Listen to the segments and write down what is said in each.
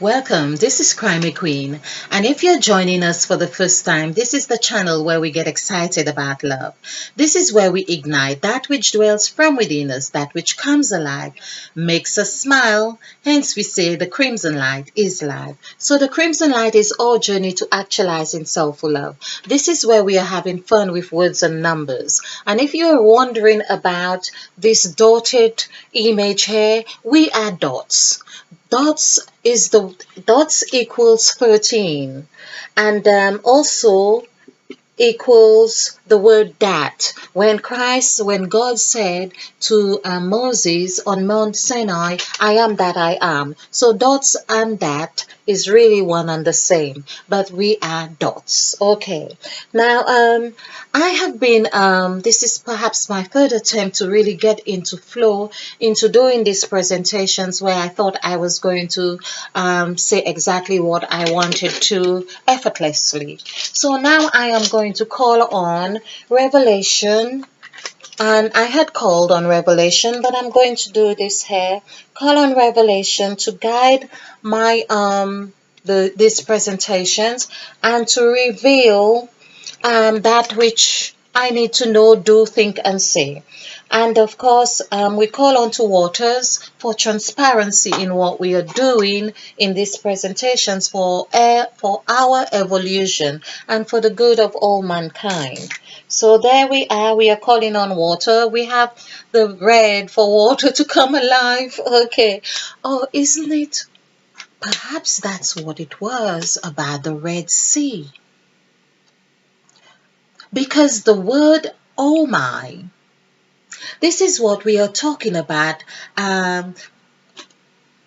Welcome, this is Crimey Queen, and if you're joining us for the first time, this is the channel where we get excited about love. This is where we ignite that which dwells from within us, that which comes alive, makes us smile, hence we say the crimson light is life. So the crimson light is our journey to actualizing soulful love. This is where we are having fun with words and numbers. And if you're wondering about this dotted image here, we are dots. Dots equals 13, and also equals the word that. When God said to Moses on Mount Sinai, I am that I am. So dots and that is really one and the same, but we are dots. Okay. Now, I have been, this is perhaps my third attempt to really get into flow, into doing these presentations where I thought I was going to say exactly what I wanted to effortlessly. So now I am going to call on Revelation, and I had called on Revelation, but I'm going to do this here. Call on Revelation to guide my these presentations and to reveal that which I need to know, do, think, and say. And of course, we call on to waters for transparency in what we are doing in these presentations for our evolution and for the good of all mankind. So there we are. We are calling on water. We have the red for water to come alive. Okay. Oh, isn't it? Perhaps that's what it was about the Red Sea. Because the word oh my, this is what we are talking about,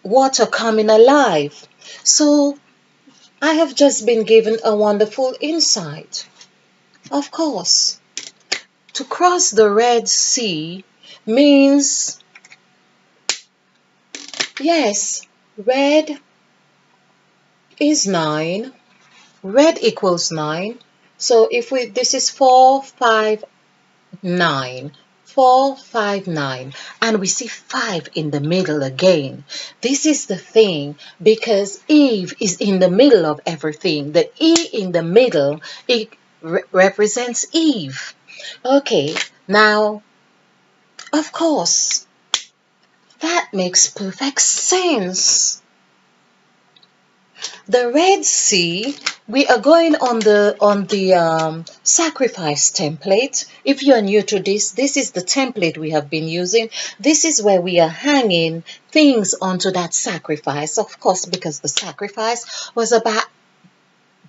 water coming alive. So I have just been given a wonderful insight. Of course, to cross the Red Sea means, yes, red is 9, red equals 9. So if this is 4, 5, 9, 4, 5, 9, and we see 5 in the middle again. This is the thing, because Eve is in the middle of everything. The E in the middle, it represents Eve. Okay, now, of course, that makes perfect sense. The Red Sea, we are going on the sacrifice template. If you're new to this is the template we have been using. This is where we are hanging things onto that sacrifice, of course, because the sacrifice was about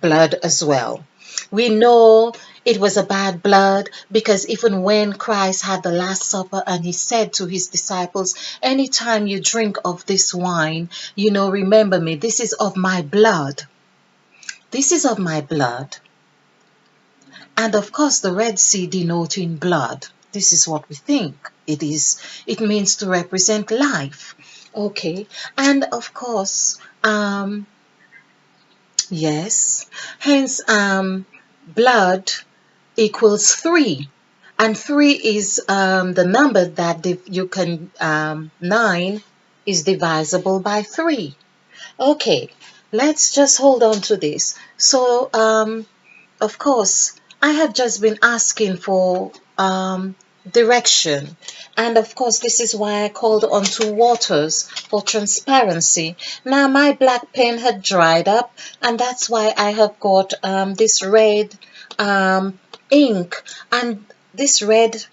blood as well. We know it was about blood because even when Christ had the Last Supper and he said to his disciples, anytime you drink of this wine, remember me, this is of my blood. This is of my blood. And of course, the Red Sea denoting blood. This is what we think it is. It means to represent life. Okay. And of course, yes. Hence, blood equals 3. And 3 is the number that you can, 9 is divisible by 3. Okay, let's just hold on to this. So, of course, I have just been asking for direction. And of course, this is why I called on to waters for transparency. Now, my black pen had dried up, and that's why I have got this red ink and this red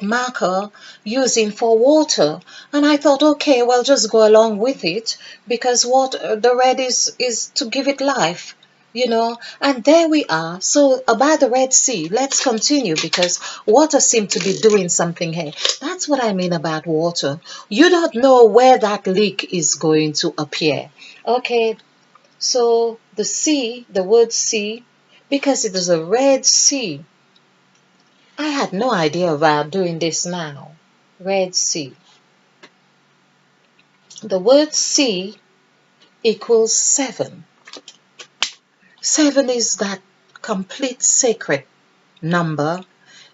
marker using for water. And I thought, okay, well, just go along with it because the red is to give it life. And there we are. So about the Red Sea, let's continue because water seemed to be doing something here. That's what I mean about water. You don't know where that leak is going to appear. Okay, so the sea, the word sea, because it is a Red Sea. I had no idea about doing this now. Red Sea. The word sea equals 7. 7 is that complete sacred number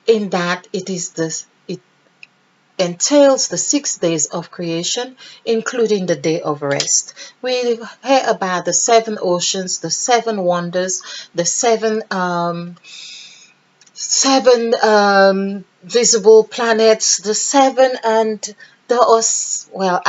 in that it is entails the 6 days of creation, including the day of rest. We hear about the 7 oceans, the 7 wonders, the seven visible planets, the 7, and well,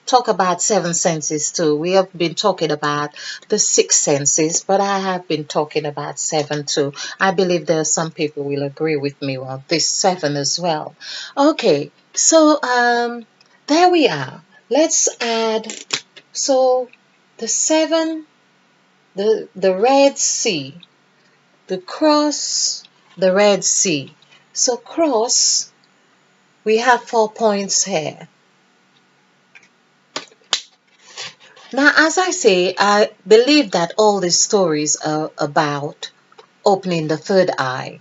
talk about 7 senses too. We have been talking about the 6 senses, but I have been talking about 7 too. I believe there are some people will agree with me on this 7 as well. Okay, so there we are. Let's add, so the 7, the Red Sea, the cross, the Red Sea. So cross, we have 4 points here. Now, as I say, I believe that all these stories are about opening the third eye.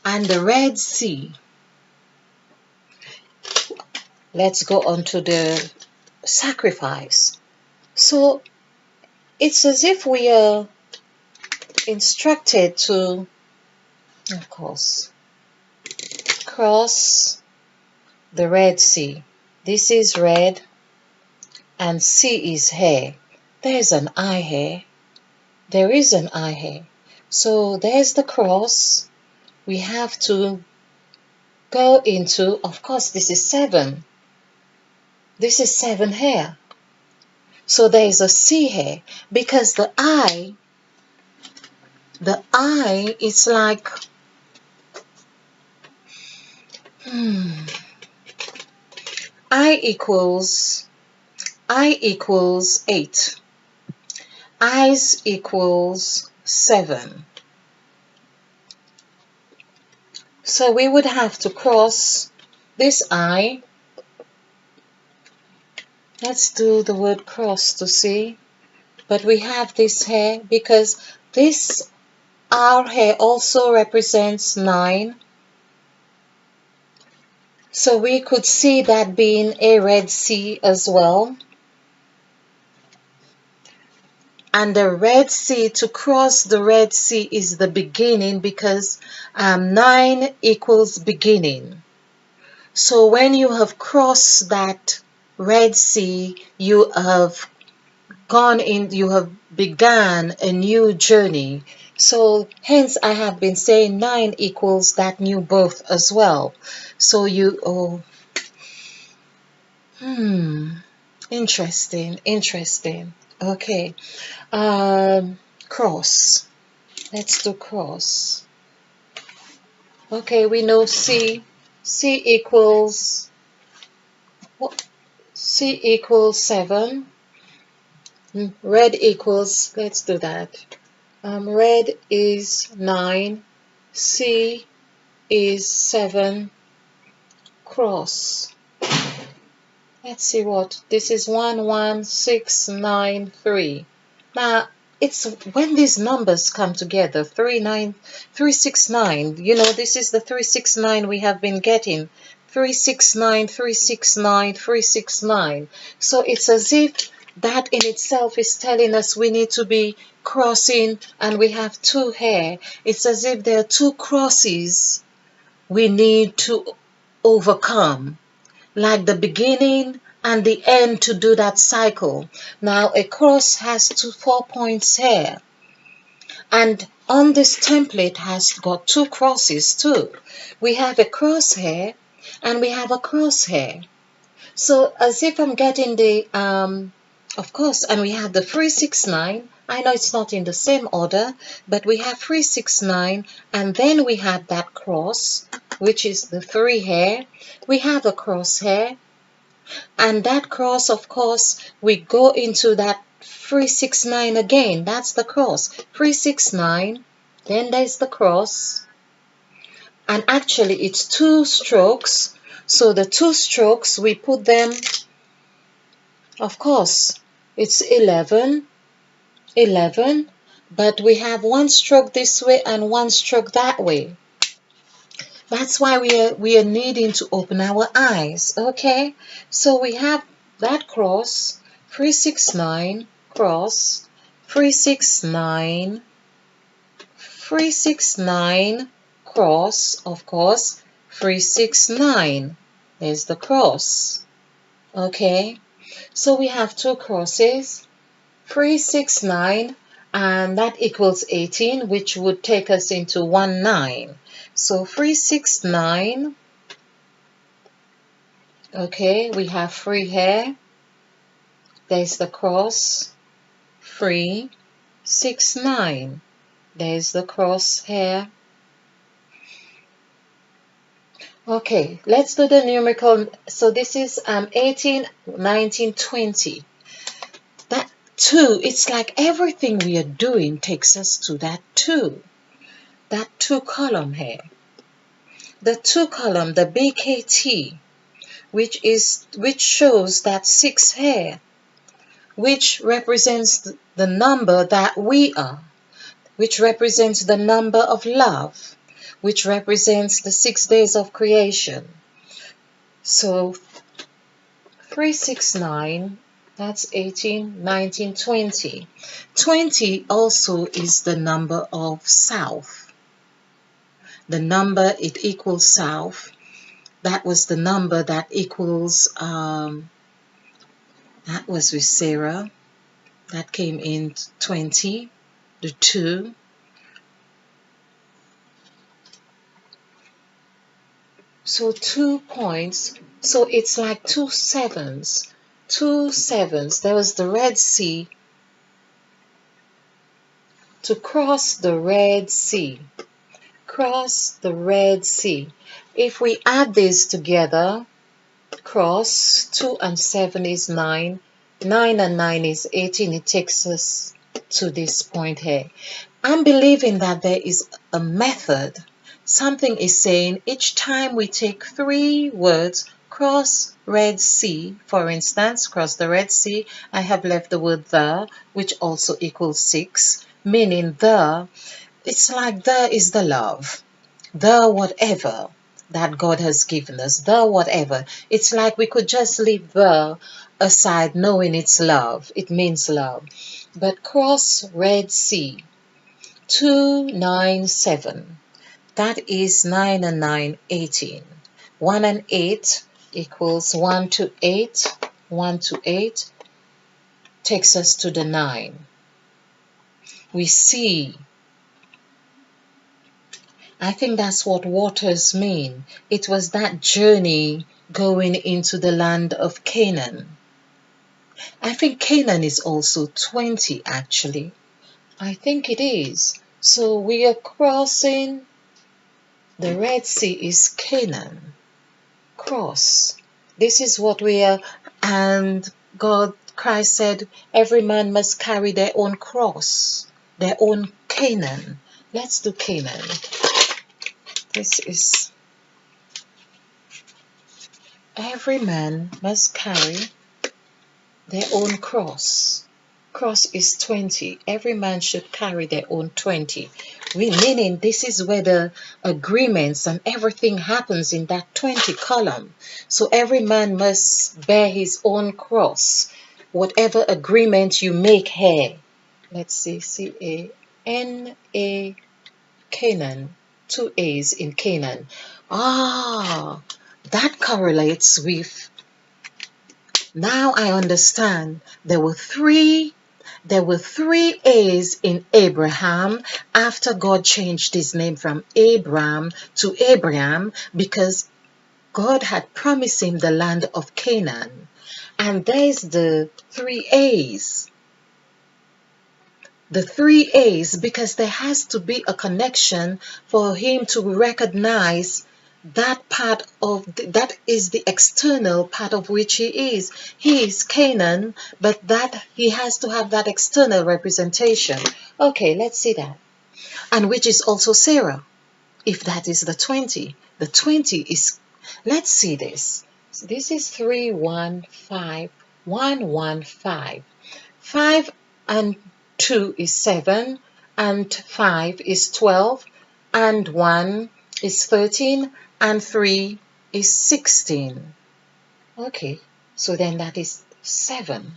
And the Red Sea. Let's go on to the sacrifice. So it's as if we are instructed to, of course, cross the Red Sea. This is red and sea is here. There's an eye here. There is an eye here. So there's the cross. We have to go into, of course, this is 7. This is 7 here. So there is a sea here because the eye is like, I equals 8. Eyes equals 7. So we would have to cross this eye. Let's do the word cross to see. But we have this here because this R here also represents 9. So we could see that being a Red Sea as well. And the Red Sea, to cross the Red Sea is the beginning because 9 equals beginning. So when you have crossed that Red Sea, you have begun a new journey. So hence I have been saying 9 equals that new birth as well. So interesting. Okay. Cross. Let's do cross. Okay, we know C equals 7. Red equals, let's do that. Red is 9, C is 7, cross. Let's see what this is. 1 1 6 9 3. Now it's when these numbers come together, 369. You know, this is the 369 we have been getting. 369 369 369. So it's as if that in itself is telling us we need to be crossing, and we have 2 here. It's as if there are 2 crosses we need to overcome, like the beginning and the end to do that cycle. Now a cross has 4 points here, and on this template has got 2 crosses too. We have a cross here and we have a cross here. So as if I'm getting the of course, and we have the 369. I know it's not in the same order, but we have 369, and then we have that cross, which is the 3 here. We have a cross here, and that cross, of course, we go into that 369 again. That's the cross. 369, then there's the cross, and actually it's 2 strokes. So the 2 strokes, we put them, of course, it's 11, but we have 1 stroke this way and 1 stroke that way. That's why we are needing to open our eyes. Okay, so we have that cross, 369, cross, 369, 369, cross, of course, 369. There's the cross. Okay, so we have two crosses, 3, 6, 9, and that equals 18, which would take us into 1, 9. So 3, 6, 9. Okay, we have 3 here. There's the cross. 3, 6, 9. There's the cross here. Okay, let's do the numerical. So this is 18, 19, 20. That 2, it's like everything we are doing takes us to that 2. That 2 column here. The 2 column, the BKT, which shows that 6 here, which represents the number that we are, which represents the number of love, which represents the 6 days of creation. So 3, 6, 9, that's 18, 19, 20. 20 also is the number of south. The number it equals south. That was the number that equals, that was with Sarah. That came in 20, the 2. So 2 points. So it's like 2 sevens. 2 sevens. There was the Red Sea. To cross the Red Sea. Cross the Red Sea. If we add this together, cross 2 and 7 is 9. 9 and 9 is 18. It takes us to this point here. I'm believing that there is a method. Something is saying each time we take 3 words, cross Red Sea, for instance, cross the Red Sea, I have left the word the, which also equals 6, meaning the, it's like the is the love, the whatever that God has given us, the whatever. It's like we could just leave the aside knowing it's love, it means love. But cross Red Sea, 297. That is 9 and 9, 18. 1 and 8 equals 1 to 8. 1 to 8 takes us to the 9. We see. I think that's what waters mean. It was that journey going into the land of Canaan. I think Canaan is also 20 actually. I think it is. So we are crossing the Red Sea is Canaan. Cross. This is what we are, and Christ said, every man must carry their own cross, their own Canaan. Let's do Canaan. This is, every man must carry their own cross. Cross is 20. Every man should carry their own 20. Meaning this is where the agreements and everything happens in that 20 column. So every man must bear his own cross. Whatever agreement you make here. Let's see, C-A-N-A, Canaan. 2 A's in Canaan. Ah, that correlates with, now I understand. There were three A's in Abraham after God changed his name from Abram to Abraham because God had promised him the land of Canaan. And there's the 3 A's. The 3 A's, because there has to be a connection for him to recognize that part of that is the external part of which he is. He is Canaan, but that he has to have that external representation. Okay, let's see that. And which is also Sarah, if that is the 20. The 20 is, let's see this. So this is 3, 1, 5, 1, 1, 5. 5 and 2 is 7, and 5 is 12, and 1 is 13, and 3 is 16. Okay, so then that is 7.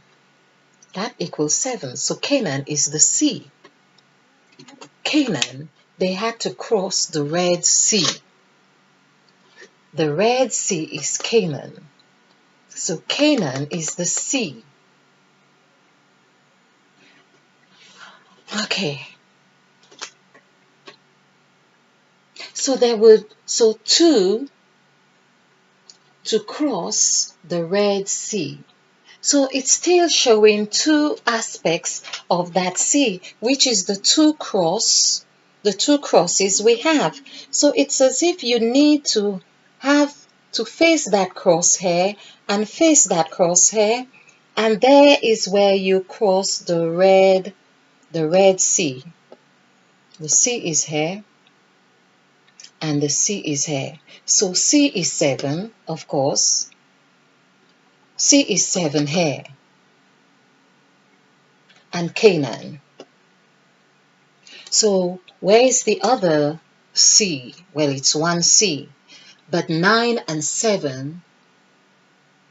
That equals 7. So Canaan is the sea. Canaan, they had to cross the Red Sea. The Red Sea is Canaan. So Canaan is the sea. Okay. So two to cross the Red Sea. So it's still showing two aspects of that sea, which is the two crosses we have. So it's as if you need to have to face that crosshair and face that crosshair, and there is where you cross the Red Sea. The sea is here and the sea is here. So sea is 7, of course. Sea is 7 here. And Canaan. So where is the other sea? Well, it's one sea. But 9 and 7,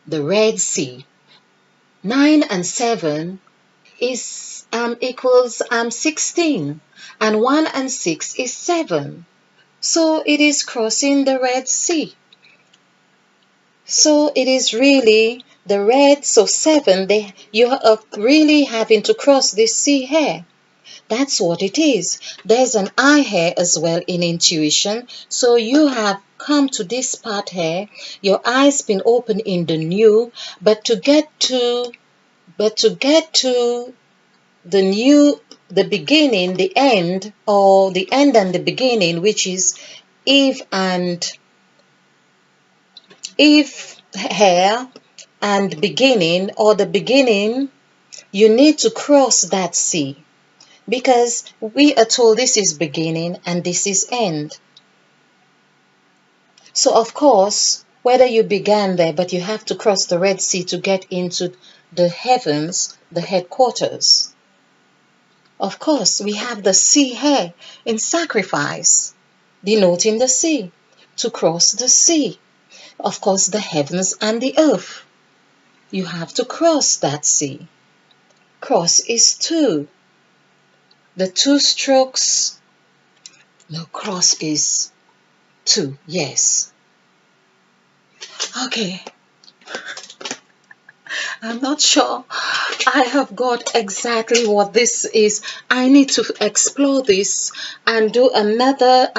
the Red Sea. 9 and 7 is equals 16. And 1 and 6 is 7. So it is crossing the Red Sea. So it is really the red, so 7, you are really having to cross this sea here. That's what it is. There's an I here as well in intuition. So you have come to this part here. Your eyes been open in the new, but to get to the new, the beginning, the end, or the end and the beginning, which is Eve here and beginning, or the beginning, you need to cross that sea. Because we are told this is beginning and this is end. So of course, whether you began there, but you have to cross the Red Sea to get into the heavens, the headquarters. Of course, we have the sea here in sacrifice, denoting the sea, to cross the sea. Of course, the heavens and the earth. You have to cross that sea. Cross is 2. The 2 strokes, no, cross is 2, yes. Okay. I'm not sure I have got exactly what this is. I need to explore this and do another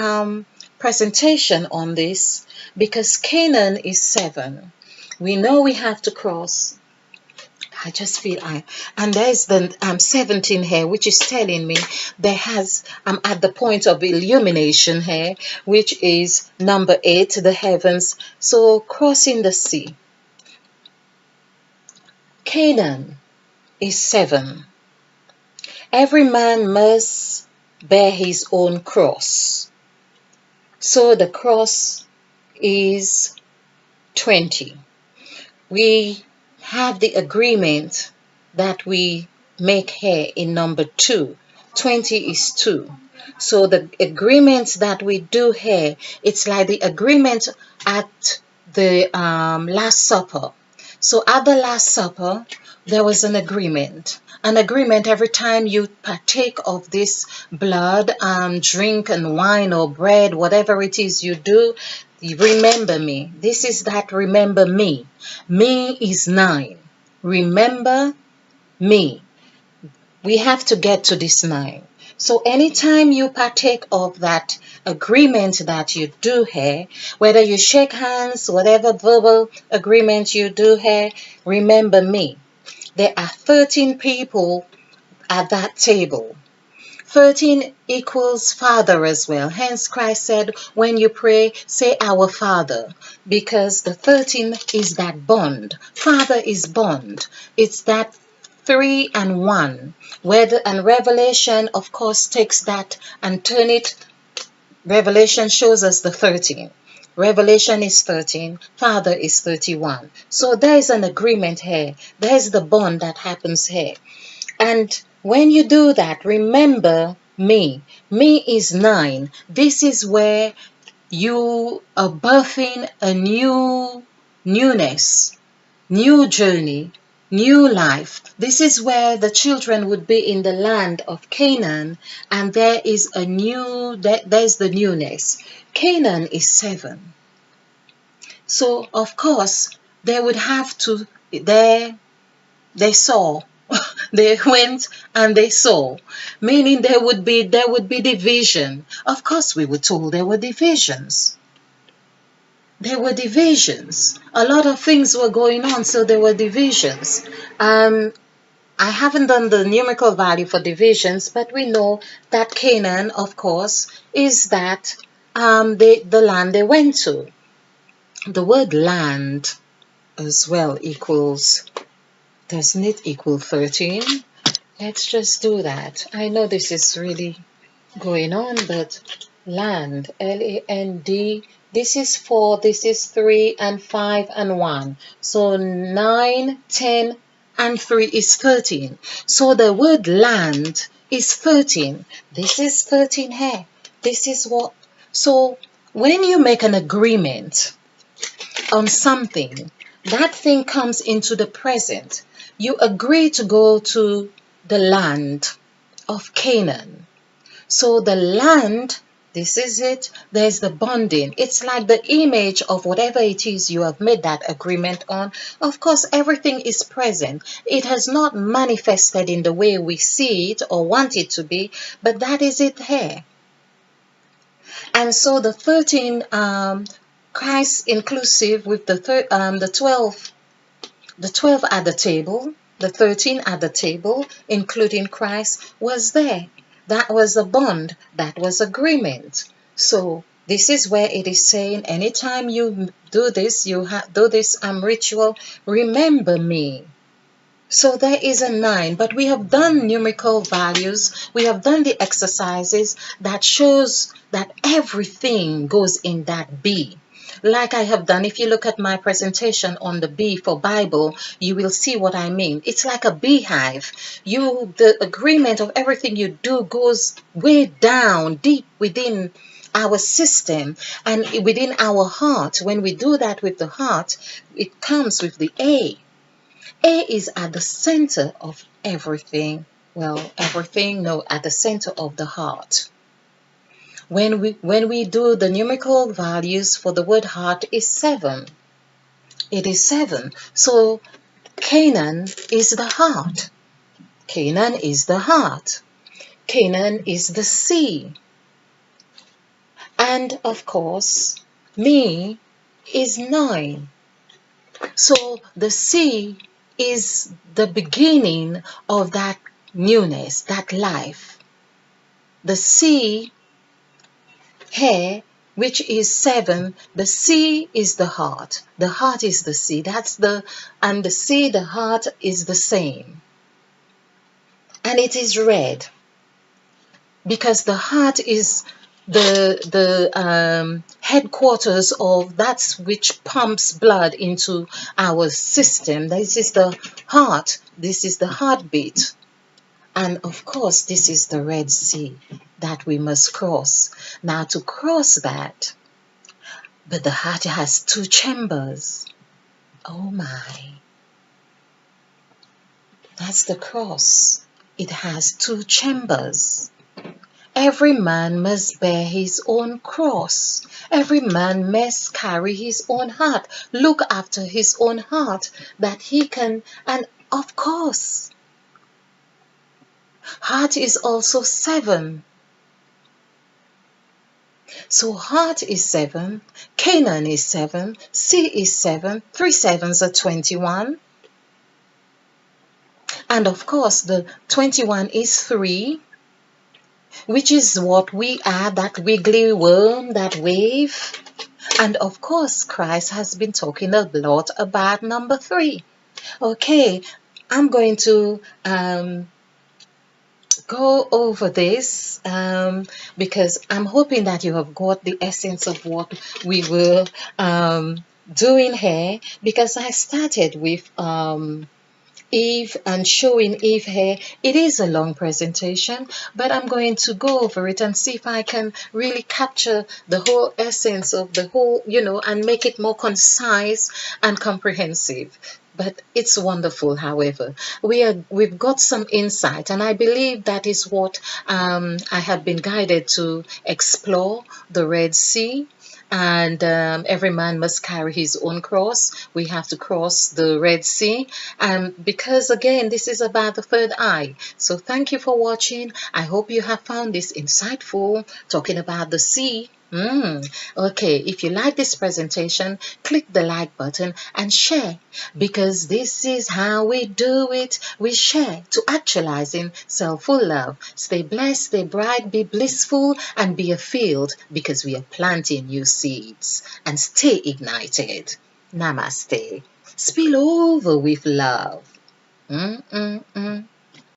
presentation on this, because Canaan is 7. We know we have to cross. I just feel and there's the 17 here, which is telling me I'm at the point of illumination here, which is number 8, the heavens. So crossing the sea. Canaan is 7. Every man must bear his own cross. So the cross is 20. We have the agreement that we make here in number 2. 20 is 2. So the agreements that we do here, it's like the agreement at the Last Supper. So at the Last Supper, there was an agreement. An agreement every time you partake of this blood, drink and wine or bread, whatever it is you do, you remember me. This is that remember me. Me is 9. Remember me. We have to get to this 9. So anytime you partake of that agreement that you do here, whether you shake hands, whatever verbal agreement you do here, remember me. There are 13 people at that table. 13 equals Father as well. Hence Christ said, when you pray, say our Father, because the 13 is that bond. Father is bond. It's that 3 and 1. And Revelation, of course, takes that and turn it. Revelation shows us the 13. Revelation is 13. Father is 31. So there is an agreement here. There's the bond that happens here. And when you do that, remember me. Me is 9. This is where you are birthing a newness, new journey, new life. This is where the children would be in the land of Canaan, and there's the newness. Canaan is 7. So of course they would have to, they saw, they went and they saw, meaning there would be division. Of course we were told there were divisions. There were divisions. A lot of things were going on, so there were divisions. Um, I haven't done the numerical value for divisions, but we know that Canaan, of course, is that the land they went to. The word land as well equals, doesn't it equal 13? Let's just do that. I know this is really going on, but land, Land, this is 4, this is 3, and 5, and 1. So 9, 10, and 3 is 13. So the word land is 13. This is 13 here. This is what. So when you make an agreement on something, that thing comes into the present. You agree to go to the land of Canaan. So the land, this is it, there's the bonding. It's like the image of whatever it is you have made that agreement on. Of course, everything is present. It has not manifested in the way we see it or want it to be, but that is it here. And so the 13, Christ inclusive with the 12, the 12 at the table, the 13 at the table, including Christ, was there. That was a bond, that was agreement. So this is where it is saying, anytime you do this, do this ritual, remember me. So there is a 9, but we have done numerical values, we have done the exercises that shows that everything goes in that B. Like I have done, if you look at my presentation on the B for Bible, you will see what I mean. It's like a beehive. The agreement of everything you do goes way down, deep within our system and within our heart. When we do that with the heart, it comes with the A. A is at the center of everything. Well, everything, no, at the center of the heart. When we do the numerical values for the word heart is 7. It is 7. So Canaan is the heart. Canaan is the heart. Canaan is the sea. And of course, me is 9. So the sea is the beginning of that newness, that life. The sea here, which is 7, the sea is the heart. The heart is the sea. And the sea, the heart is the same. And it is red because the heart is the headquarters of that which pumps blood into our system. This is the heart. This is the heartbeat. And of course, this is the Red Sea that we must cross. Now, to cross that, but the heart has 2 chambers. Oh my. That's the cross. It has 2 chambers. Every man must bear his own cross. Every man must carry his own heart, look after his own heart, that he can, and of course, heart is also 7. So heart is 7, Canaan is 7, sea is 7, 3 sevens are 21. And of course, the 21 is 3, which is what we are, that wiggly worm, that wave. And of course, Christ has been talking a lot about number 3. Okay, I'm going to go over this because I'm hoping that you have got the essence of what we were doing here, because I started with Eve and showing Eve here. It is a long presentation, but I'm going to go over it and see if I can really capture the whole essence of the whole, and make it more concise and comprehensive. But it's wonderful, however. We've got some insight, and I believe that is what I have been guided to explore, the Red Sea. and every man must carry his own cross. We have to cross the Red Sea, because again, this is about the third eye. So thank you for watching. I hope you have found this insightful, talking about the sea. Okay, if you like this presentation, click the like button and share, because this is how we do it. We share to actualizing self-full love. Stay blessed, stay bright, be blissful, and be a field, because we are planting new seeds. And stay ignited. Namaste. Spill over with love. Mm-mm-mm.